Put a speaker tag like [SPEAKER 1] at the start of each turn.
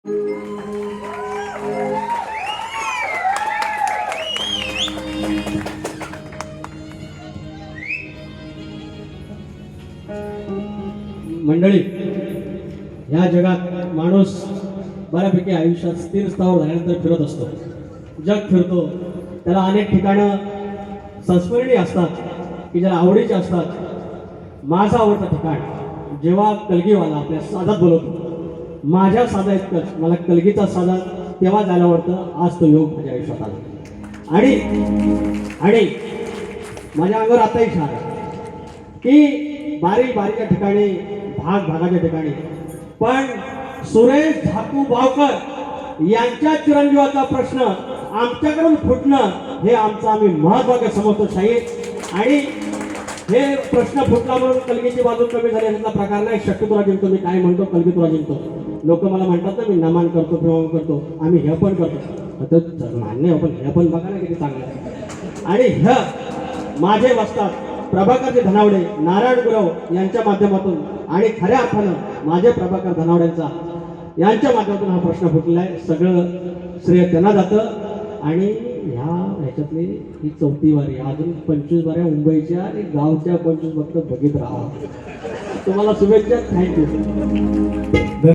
[SPEAKER 1] मंडळी, या जगात माणूस बऱ्यापैकी आयुष्यात स्थिर स्थावर झाल्यानंतर फिरत असतो. जग फिरतो, त्याला अनेक ठिकाणं संस्मरणीय असतात की ज्याला आवडीचे असतात. माझं आवडतं ठिकाण जेव्हा कलगीवाला आपल्या साधात बोलवतो, माझ्या साधा इतकंच मला कलगीचा साधा तेव्हा जायला आवडतं. आज तो योग माझ्या आयुष्यात आला आणि आणि माझ्या अंगावर आताही छान आहे की बारीच्या ठिकाणी भागाच्या ठिकाणी पण सुरेश झाकू बावकर यांच्या चिरंजीवाचा प्रश्न आमच्याकडून फुटणं हे आमचं आम्ही महत्त्वाचं समजतो शाहीर. आणि हे प्रश्न फुटला म्हणून कलगीची बाजू कमी झाली असा प्रकार नाही. शक्य तुला जिंकतो, मी काय म्हणतो कलगी तुला जिंकतो. लोक मला म्हणतात ना मी नमन करतो प्रेम करतो, आम्ही हे पण करतो. आता मान्य पण हे पण बघा ना किती चांगलं आहे. आणि हे माझे वस्तात प्रभाकर धनावडे, नारायण गुरव यांच्या माध्यमातून आणि खऱ्या अर्थानं माझे प्रभाकर धनावड्यांचा यांच्या माध्यमातून हा प्रश्न फुटलेला आहे. सगळं श्रेय त्यांना जातं. आणि ह्याच्यातली ही 4थी वारी, अजून 25 वाऱ्या मुंबईच्या आणि गावच्या 25 फक्त बघित राहा. तुम्हाला शुभेच्छा. थँक्यू.